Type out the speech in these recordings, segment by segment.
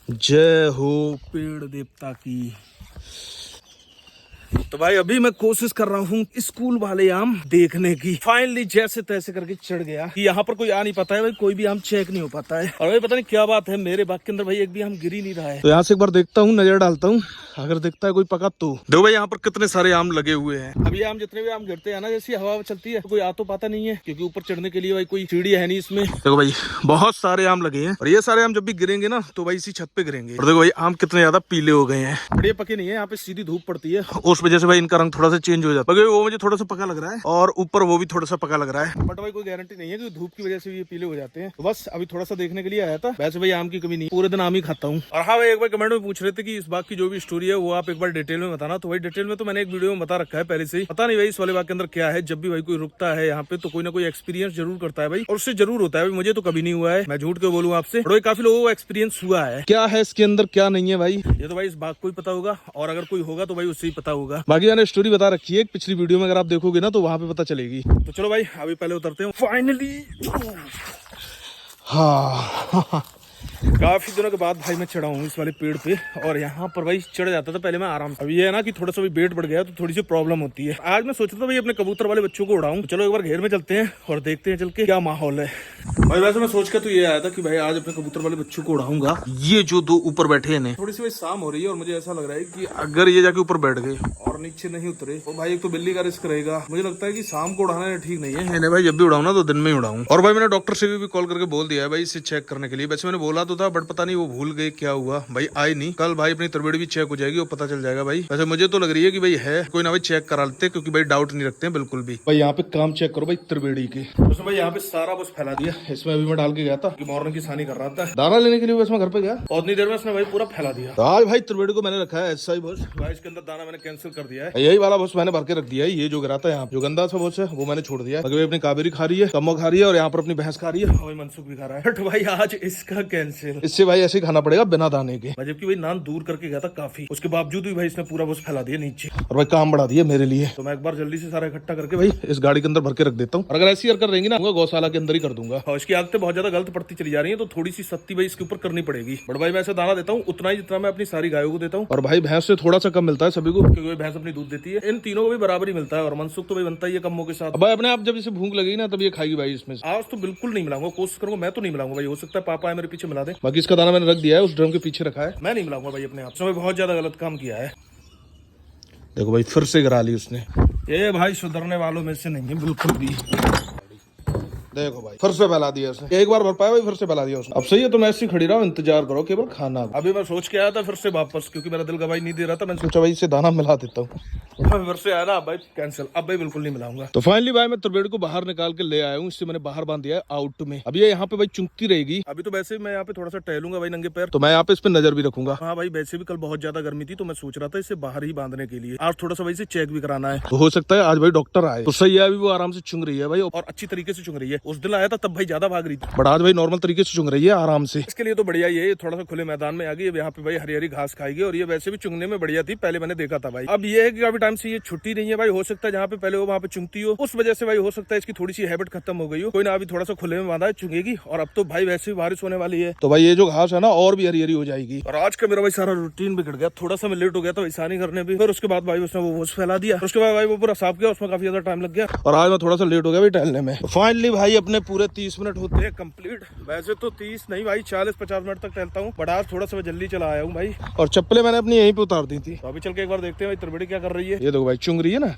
जय हो पेड़ देवता की। तो भाई अभी मैं कोशिश कर रहा हूँ स्कूल वाले आम देखने की। फाइनली जैसे तैसे करके चढ़ गया कि यहाँ पर कोई आ नहीं पाता है भाई, कोई भी आम चेक नहीं हो पाता है। और भाई पता नहीं क्या बात है, मेरे बाग के अंदर भाई एक भी आम गिर ही नहीं रहा है। तो यहाँ से एक बार देखता हूँ, नजर डालता हूँ, अगर देखता है कोई पका तो। देखो भाई यहाँ पर कितने सारे आम लगे हुए हैं। अब ये आम जितने भी आम गिरते हैं ना, जैसी हवा चलती है तो कोई आ तो पाता नहीं है, क्योंकि ऊपर चढ़ने के लिए भाई कोई सीढ़ी है नहीं इसमें। देखो भाई बहुत सारे आम लगे हैं, और ये सारे आम जब भी गिरेंगे ना तो भाई इसी छत पे गिरेंगे। और देखो भाई आम कितने ज्यादा पीले हो गए हैं, बड़े पके नहीं है, यहाँ पे सीधी धूप पड़ती है, उस वजह से भाई इनका रंग थोड़ा सा चेंज हो जाता है। वो मुझे थोड़ा सा पका लग रहा है और ऊपर वो भी थोड़ा सा पका लग रहा है, बट भाई कोई गारंटी नहीं है कि धूप की वजह से ये पीले हो जाते हैं। तो बस अभी थोड़ा सा देखने के लिए आया था। वैसे भाई आम की कमी नहीं, पूरे दिन आम ही खाता हूँ। और हाँ भाई एक बार कमेंट में पूछ रहे थे कि इस बाग की जो भी स्टोरी है वो आप एक बार डिटेल में बताना। तो भाई डिटेल में तो मैंने एक वीडियो में बता रखा है पहले से ही। पता नहीं भाई इस वाले बाग के अंदर क्या है, जब भी भाई कोई रुकता है यहाँ पे तो कोई ना कोई एक्सपीरियंस जरूर करता है भाई, और उससे जरूर होता है भाई। मुझे तो कभी नहीं हुआ है, मैं झूठ के बोलूँ आपसे, बट काफी लोगों को एक्सपीरियंस हुआ है। क्या है इसके अंदर क्या नहीं है भाई, ये तो भाई इस बाग को ही पता होगा, और अगर कोई होगा तो भाई उससे ही पता होगा। बाकी मैंने स्टोरी बता रखी है पिछली वीडियो में, अगर आप देखोगे ना तो वहां पे पता चलेगी। तो चलो भाई अभी पहले उतरते हैं फाइनली। हाँ काफी दिनों के बाद भाई मैं चढ़ा हूँ इस वाले पेड़ पे, और यहाँ पर भाई चढ़ जाता था पहले मैं आराम से। अभी ये है ना कि थोड़ा सा भी वेट बढ़ गया तो थोड़ी सी प्रॉब्लम होती है। आज मैं सोच रहा था भाई अपने कबूतर वाले बच्चों को उड़ाऊं। तो चलो एक बार घेर में चलते हैं और देखते हैं चल के क्या माहौल है। भाई वैसे मैं सोच के तो ये आया था कि भाई आज अपने कबूतर वाले बच्चों को उड़ाऊंगा। ये जो दो ऊपर बैठे हैं, थोड़ी सी भाई शाम हो रही है और मुझे ऐसा लग रहा है कि अगर ये जाके ऊपर बैठ गए और नीचे नहीं उतरे तो भाई एक तो बिल्ली का रिस्क रहेगा। मुझे लगता है कि शाम को उड़ाना ठीक नहीं है। मैंने भाई जब भी उड़ाऊं ना तो दिन में ही उड़ाऊं। और भाई मैंने डॉक्टर से भी कॉल करके बोल दिया है भाई इसे चेक करने के लिए। वैसे मैंने बोला तो था बट पता नहीं वो भूल गए क्या हुआ, भाई आई नहीं। कल भाई अपनी तबियत भी चेक हो जाएगी और पता चल जाएगा भाई। वैसे मुझे तो लग रही है कि भाई है कोई ना, भाई चेक करा लेते क्योंकि भाई डाउट नहीं रखते हैं बिल्कुल भी। भाई यहाँ पे काम चेक करो भाई त्रिवेड़ी के। उसने भाई यहाँ पे सारा बस फैला दिया। इसमें अभी मैं डाल के गया था कि मॉर्निंग की सानी कर रहा था, दाना लेने के लिए बस मैं घर पे गया और उतनी देर में उसने भाई पूरा फैला दिया। आज भाई त्रिवेड़ी को मैंने रखा है ऐसा ही बस। भाई इसके अंदर दाना मैंने कैंसिल कर दिया है, यही वाला बस मैंने भर के रख दिया है। ये जो गिरा था यहाँ जो गंदा सा बस है वो मैंने छोड़ दिया है। अपनी कावेरी खा रही है, कम्मो खा रही है, और यहाँ पर अपनी भैंस खा रही है, और मनसुख भी खा रहा है। बट भाई आज इसका कैंसिल, इससे भाई ऐसे ही खाना पड़ेगा बिना दाने के। जबकि भाई नान दूर करके गया था काफी, उसके बावजूद भी भाई इसने पूरा बस फैला दिया नीचे, और भाई काम बढ़ा दिया मेरे लिए। तो मैं एक बार जल्दी से सारा इकट्ठा करके भाई इस गाड़ी के अंदर भर के रख देता हूँ। और अगर ऐसी हरकत रहेंगी ना गौशाला के अंदर ही कर दूंगा। और इसकी आदतें बहुत ज्यादा गलत पड़ती चली जा रही है, तो थोड़ी सी सख्ती भाई इसके ऊपर करनी पड़ेगी। बट भाई मैं ऐसे दाना देता हूँ उतना ही जितना मैं अपनी सारी गायों को देता हूँ, और भाई भैंस से थोड़ा सा कम मिलता है सभी को, क्योंकि भैंस अपनी दूध देती है। इन तीनों को भी बराबर ही मिलता है, और मनसुख तो भाई बनता ही है कम्मों के साथ। भाई अपने आप जब इसे भूख लगेगी ना तब ये खाएगी भाई। इसमें आज तो बिल्कुल नहीं मिलाऊंगा, कोशिश करूंगा मैं तो नहीं मिलाऊंगा भाई। हो सकता है पापा है मेरे पीछे मिला दे। बाकी इसका दाना मैंने रख दिया है, उस ड्रम के पीछे रखा है, मैं नहीं मिलाऊंगा भाई अपने आप। उसने बहुत ज्यादा गलत काम किया है। देखो भाई फिर से गिरा ली उसने। ये भाई सुधरने वालों में से नहीं है बिल्कुल भी। देखो भाई फिर से फैला दिया उसने, एक बार भर पाया भाई फिर से फैला दिया उसने। अब सही है तो मैं ऐसी खड़ी रहा हूँ, इंतजार करो केवल खाना। अभी मैं सोच के आया था फिर से वापस, क्योंकि मेरा दिल गवाही नहीं दे रहा था। मैंने सोचा भाई इसे दाना मिला देता हूँ। फिर से आया ना भाई कैंसिल, अब भाई बिल्कुल नहीं मिलाऊंगा। तो फाइनली भाई मैं त्रिवेड़ी को बाहर निकाल के ले आया हूँ। इससे मैंने बाहर बांध दिया है आउट में। अब ये यहाँ पे भाई चुंकती रहेगी। अभी तो वैसे मैं यहाँ पे थोड़ा सा टहलूंगा भाई नंगे पैर, तो मैं यहाँ पे इस पे नजर भी रखूंगा। हाँ भाई वैसे भी कल बहुत ज्यादा गर्मी थी, तो मैं सोच रहा था इसे बाहर ही बांधने के लिए। आज थोड़ा सा भाई इसे चेक भी कराना है, तो हो सकता है आज भाई डॉक्टर आए तो सही है। अभी वो आराम से चुंग रही है भाई, और अच्छी तरीके से चुंग रही है। उस दिन आया था तब भाई ज्यादा भाग रही थी, बट आज भाई नॉर्मल तरीके से चुंग रही है आराम से। इसके लिए तो बढ़िया ही है, ये थोड़ा सा खुले मैदान में आ गई। यहाँ पे भाई हरी हरी घास खाएगी, और ये वैसे भी चुंगने में बढ़िया थी, पहले मैंने देखा था भाई। अब ये है कि काफी टाइम से ये छुट्टी नहीं है भाई। हो सकता है जहाँ पे पहले वो वहाँ पे चुंगती हो, उस वजह से भाई हो सकता है इसकी थोड़ी सी हैबिट खत्म हो गई हो। कोई ना अभी थोड़ा सा खुले में बांधा है, चुंगेगी। और अब तो भाई वैसे भी बारिश होने वाली है, तो भाई ये जो घास है ना और भी हरी हरी हो जाएगी। और आज का मेरा भाई सारा रूटीन बिगड़ गया, थोड़ा सा मैं लेट हो गया था वैसानी करने भी। फिर उसके बाद भाई उसने वो फैला दिया, उसके बाद भाई वो पूरा साफ किया, उसमें काफी ज्यादा टाइम लग गया। और आज मैं थोड़ा सा लेट हो गया भाई टहलने में। फाइनली भाई अपने पूरे 30 मिनट होते हैं कंप्लीट। वैसे तो 30 नहीं भाई 40-50 मिनट तक टहलता हूँ, बट आज थोड़ा सा मैं जल्दी चला आया हूँ भाई। और चप्पलें मैंने अपनी यहीं पे उतार दी थी। तो अभी चल के एक बार देखते हैं भाई त्रिवेड़ी क्या कर रही है। ये देखो भाई चुंग रही है ना,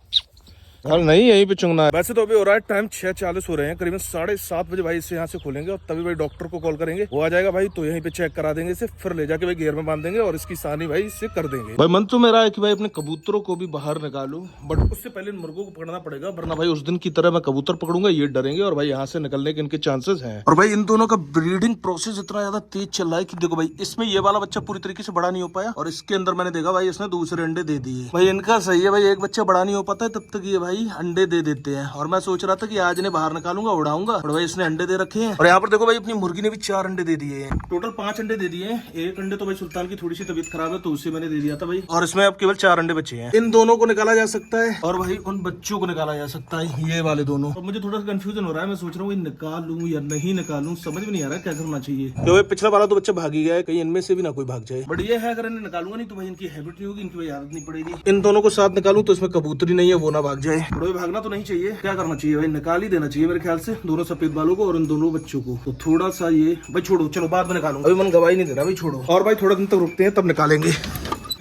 यार नहीं यहीं पे चुंगना है। वैसे तो अभी हो रहा है टाइम 6:40 हो रहे हैं, करीबन 7:30 बजे भाई इसे यहाँ से खोलेंगे, और तभी भाई डॉक्टर को कॉल करेंगे, वो आ जाएगा भाई। तो यहीं पे चेक करा देंगे इसे, फिर ले जाके भाई घेर में बांध देंगे और इसकी सानी भाई इससे कर देंगे। भाई मन तो मेरा है कि भाई अपने कबूतरों को भी बाहर निकालूं, बट उससे पहले इन मुर्गों को पकड़ना पड़ेगा, वरना भाई उस दिन की तरह मैं कबूतर पकड़ूंगा ये डरेंगे, और भाई यहाँ से निकलने के इनके चांसेस हैं। और भाई इन दोनों का ब्रीडिंग प्रोसेस इतना ज्यादा तेज चल रहा है कि देखो भाई इसमें ये वाला बच्चा पूरी तरीके से बड़ा नहीं हो पाया, और इसके अंदर मैंने देखा भाई इसने दूसरे अंडे दे दिए। भाई इनका सही है भाई, एक बच्चा बड़ा नहीं हो पाता है तब तक ये भाई भाई अंडे दे देते हैं, और मैं सोच रहा था कि आज इन्हें बाहर निकालूंगा, उड़ाऊंगा, और भाई इसने अंडे दे रखे हैं। और यहाँ पर देखो भाई अपनी मुर्गी ने भी 4 अंडे दे दिए हैं, टोटल 5 अंडे दे दिए हैं। एक अंडे तो भाई सुल्तान की थोड़ी सी तबीयत खराब है तो उसे मैंने दे दिया था भाई, और इसमें अब केवल 4 अंडे बचे हैं। इन दोनों को निकाला जा सकता है और भाई उन बच्चों को निकाला जा सकता है, ये वाले दोनों। तो मुझे थोड़ा सा कंफ्यूजन हो रहा है, मैं सोच रहा हूँ निकालूं या नहीं निकालूं, समझ में नहीं आ रहा क्या करना चाहिए। तो भाई पिछला वाला तो बच्चा भाग ही गया है, कहीं इनमें से भी ना कोई भाग जाए। बट ये है अगर इन्हें निकालूंगा नहीं तो भाई इनकी हैबिट नहीं होगी, इनकी भाई आदत नहीं पड़ेगी। इन दोनों को साथ निकालूं तो इसमें कबूतरी नहीं है, वो ना भाग जाए। बड़े भागना तो नहीं चाहिए, क्या करना चाहिए भाई, निकाल ही देना चाहिए मेरे ख्याल से दोनों सफेद बालों को और इन दोनों बच्चों को। तो थोड़ा सा ये भाई छोड़ो, चलो बाद में निकालूंगा, अभी मन गवाही नहीं दे रहा भाई, छोड़ो। और भाई थोड़ा दिन तक रुकते हैं तब निकालेंगे,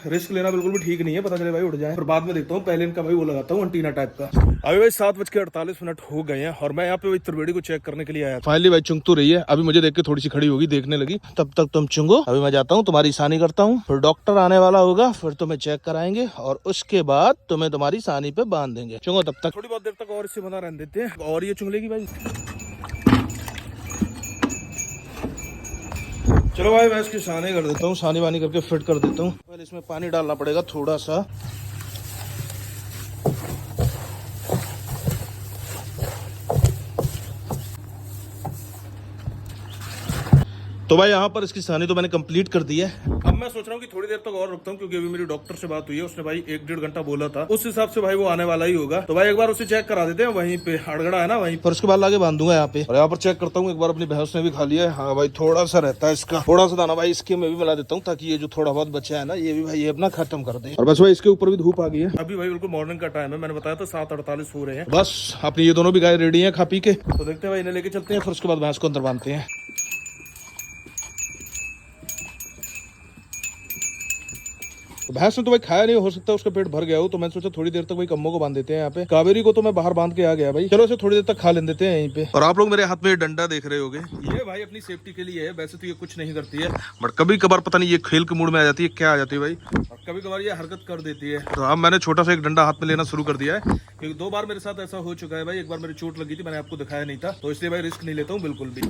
रिस्क लेना बिल्कुल भी ठीक नहीं है, पता चले भाई उड़ जाए। और बाद में देखता हूँ, पहले इनका भाई वो लगाता हूँ एंटीना टाइप का। अभी भाई 7:48 हो गए हैं और मैं यहाँ पे भाई त्रिवेड़ी को चेक करने के लिए आया। फाइनली भाई चुंग तो रही है, अभी मुझे देख के थोड़ी सी खड़ी होगी, देखने लगी। तब तक तुम चुंगो, अभी मैं जाता हूँ, तुम्हारी सानी करता हूँ, फिर डॉक्टर आने वाला होगा, फिर तुम्हें चेक कराएंगे और उसके बाद तुम्हें तुम्हारी सानी पे बांध देंगे। चुंगो तब तक, थोड़ी बहुत देर तक और इससे बना रहने देते हैं और ये चुंग लेगी भाई। चलो भाई मैं इसकी सानी कर देता हूँ, सानी वानी करके फिट कर देता हूँ। पहले इसमें पानी डालना पड़ेगा थोड़ा सा। तो भाई यहाँ पर इसकी सानी तो मैंने कंप्लीट कर दी है। अब मैं सोच रहा हूँ कि थोड़ी देर तक और रुकता हूँ, क्योंकि अभी मेरी डॉक्टर से बात हुई है, उसने भाई 1-1.5 घंटा बोला था, उस हिसाब से भाई वो आने वाला ही होगा। तो भाई एक बार उसे चेक करा देते हैं वहीं पे, अड़गड़ा है ना वहीं पर, उसके बाद लाके बांधूंगा यहाँ पे। और यहाँ पर चेक करता हूँ एक बार, अपनी भैंस ने भी खा लिया है। हाँ भाई थोड़ा सा रहता है इसका, थोड़ा सा दाना भाई इसके मैं भी मिला देता हूँ, ताकि ये जो थोड़ा बहुत बचा है ना ये भी भाई ये अपना खत्म कर दे। और बस भाई इसके ऊपर भी धूप आ गई है, अभी भाई बिल्कुल मॉर्निंग का टाइम है, मैंने बताया था 7:48 हो रहे हैं। बस अपनी ये दोनों भी गाय रेडी है खा पी के, तो देखते हैं भाई इन्हें लेके चलते हैं, फिर उसके बाद भैंस को अंदर बांधते हैं। भैंस ने तो भाई खाया नहीं, हो सकता है उसका पेट भर गया हो, तो मैंने सोचा थोड़ी देर तक भाई कम्मों को बांध देते हैं यहाँ पे। कावेरी को तो मैं बाहर बांध के आ गया भाई, चलो इसे थोड़ी देर तक खा लेने देते हैं यहीं पे। और आप लोग मेरे हाथ में डंडा देख रहे होगे, ये भाई अपनी सेफ्टी के लिए है, वैसे तो ये कुछ नहीं करती है, बट कभी कभार पता नहीं ये खेल के मूड में आ जाती है, क्या आ जाती है भाई, और कभी कभार ये हरकत कर देती है। तो अब मैंने छोटा सा एक डंडा हाथ में लेना शुरू कर दिया है, क्योंकि 2 बार मेरे साथ ऐसा हो चुका है भाई। एक बार मेरी चोट लगी थी, मैंने आपको दिखाया नहीं था, तो इसलिए भाई रिस्क नहीं लेता हूँ बिल्कुल भी।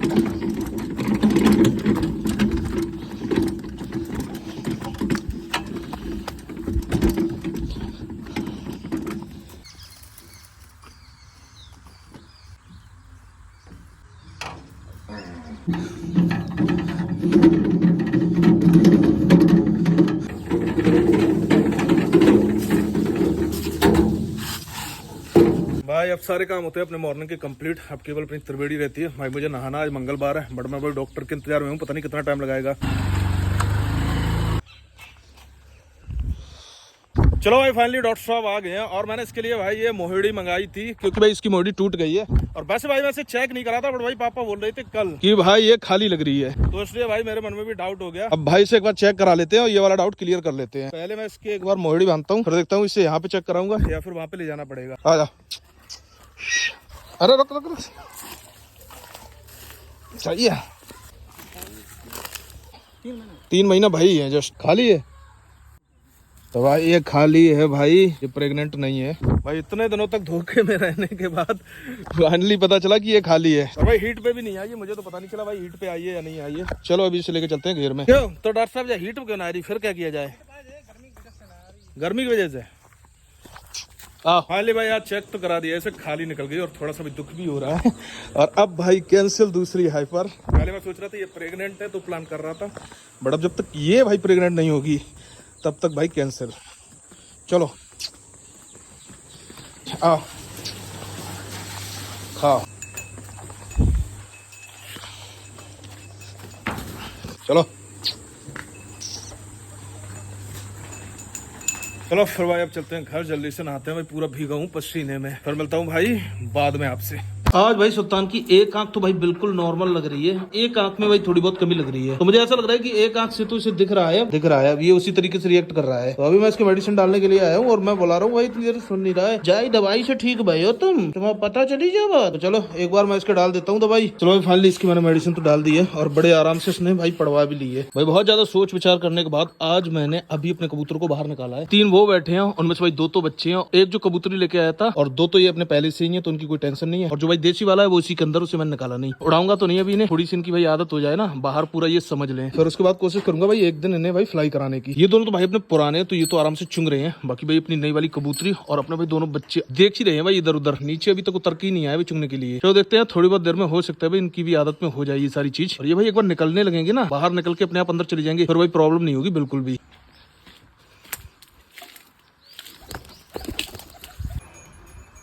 भाई अब सारे काम होते हैं अपने मॉर्निंग के कंप्लीट, अब केवल अपनी त्रिवेड़ी रहती है भाई। मुझे नहाना, आज मंगलवार है, बट मैं भाई डॉक्टर के इंतजार में हूँ, पता नहीं कितना टाइम लगाएगा। चलो भाई फाइनली डॉक्टर साहब आ गए हैं, और मैंने इसके लिए भाई ये मोहिड़ी मंगाई थी, क्योंकि भाई इसकी मोहिड़ी टूट गई है। और वैसे भाई वैसे चेक नहीं करा था, बट भाई पापा बोल रहे थे कल कि भाई ये खाली लग रही है, तो इसलिए भाई मेरे मन में भी डाउट हो गया। अब भाई से एक बार चेक करा लेते हैं और ये वाला डाउट क्लियर कर लेते हैं। पहले मैं इसकी एक बार मोहिड़ी बांधता हूँ, फिर देखता हूँ इसे यहाँ पे चेक कराऊंगा या फिर वहां पे ले जाना पड़ेगा। आ जा, अरे रुक रुक रुक, सही है, 3 महीना भाई है, जस्ट खाली है। तो भाई ये खाली है भाई, ये प्रेग्नेंट नहीं है भाई। इतने दिनों तक धोखे में रहने के बाद फाइनली पता चला कि ये खाली है। और भाई हीट पे भी नहीं आई है, मुझे तो पता नहीं चला भाई हीट पे आई है या नहीं आई है। चलो अभी इसे लेके चलते हैं घेर में। क्यों तो डॉक्टर साहब जब हीट पे क्यों ना आ रही, फिर क्या किया जाए, गर्मी की वजह से। फाइनली भाई आज चेक तो करा दिया, ऐसे खाली निकल गई और थोड़ा सा भी दुख भी हो रहा है। और अब भाई कैंसिल दूसरी हाइपर। पहले मैं सोच रहा था ये प्रेग्नेंट है तो प्लान कर रहा था, बट अब जब तक ये भाई प्रेग्नेंट नहीं होगी तब तक भाई कैंसिल। चलो आओ खाओ, चलो चलो फिर भाई अब चलते हैं घर, जल्दी से नहाते हैं भाई, पूरा भीगा हूँ पसीने में। फिर मिलता हूँ भाई बाद में आपसे। आज भाई सुल्तान की एक आंख तो भाई बिल्कुल नॉर्मल लग रही है, एक आंख में भाई थोड़ी बहुत कमी लग रही है। तो मुझे ऐसा लग रहा है कि एक आंख से तो इसे दिख रहा है, ये उसी तरीके से रिएक्ट कर रहा है। तो अभी मैं इसकी मेडिसिन डालने के लिए आया हूँ, और मैं बोला रहा हूँ भाई तुझे सुन नहीं रहा है, जाए दवाई से ठीक भाई हो तुम्हें पता चली जाए। तो चलो एक बार मैं इसके डाल देता हूँ दवाई। चलो फाइनली इसकी मैंने मेडिसिन तो डाल दी है, और बड़े आराम से इसने भाई पढ़वा भी ली है भाई। बहुत ज्यादा सोच विचार करने के बाद आज मैंने अभी अपने कबूतर को बाहर निकाला है। 3 वो बैठे हैं, उनमें से भाई 2 तो बच्चे हैं, एक जो कबूतरी लेके आया था, और 2 तो ये अपने पहले से ही है, तो उनकी कोई टेंशन नहीं है। और जो भाई देसी वाला है वो इसी के अंदर, उसे मैंने निकाला नहीं। उड़ाऊंगा तो नहीं अभी इन्हें, थोड़ी सी इनकी भाई आदत हो जाए ना, बाहर पूरा ये समझ लें, फिर उसके बाद कोशिश करूंगा भाई एक दिन इन्हें भाई फ्लाई कराने की। ये दोनों तो भाई अपने पुराने, तो ये तो आराम से चुंग रहे हैं। बाकी भाई अपनी नई वाली कबूतरी और अपने भाई दोनों बच्चे देख ही रहे हैं भाई इधर उधर, नीचे अभी तक उतर के ही नहीं आए भाई चुंगने के लिए। तो देखते हैं थोड़ी बहुत देर में हो सकता है भाई इनकी भी आदत में हो जाए ये सारी चीज, और ये भाई एक बार निकलने लगेंगे ना, बाहर निकल के अपने आप अंदर चले जाएंगे, फिर भाई प्रॉब्लम नहीं होगी बिल्कुल भी।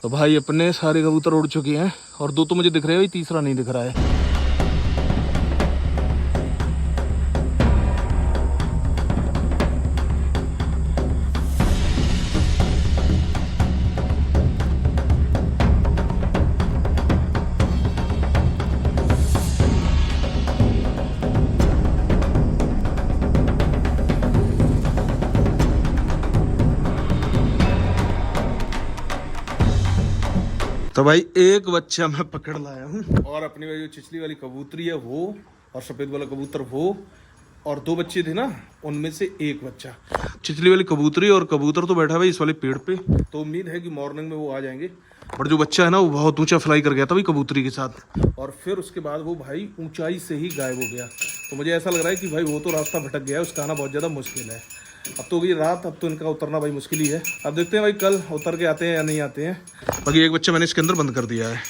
तो भाई अपने सारे कबूतर उड़ चुके हैं और दो तो मुझे दिख रहे हैं भाई, तीसरा नहीं दिख रहा है। तो भाई एक बच्चा मैं पकड़ लाया हूँ, और अपनी भाई जो चिचली वाली कबूतरी है वो, और सफेद वाला कबूतर वो, और दो बच्चे थे ना उनमें से एक बच्चा। चिचली वाली कबूतरी और कबूतर तो बैठा है भाई इस वाले पेड़ पे, तो उम्मीद है कि मॉर्निंग में वो आ जाएंगे। और जो बच्चा है ना वो बहुत ऊंचा फ्लाई कर गया था भाई कबूतरी के साथ, और फिर उसके बाद वो भाई ऊंचाई से ही गायब हो गया। तो मुझे ऐसा लग रहा है कि भाई वो तो रास्ता भटक गया है, उसका आना बहुत ज़्यादा मुश्किल है। अब तो गई रात, अब तो इनका उतरना भाई मुश्किल ही है। अब देखते हैं भाई कल उतर के आते हैं या नहीं आते हैं। बाकी एक बच्चा मैंने इसके अंदर बंद कर दिया है।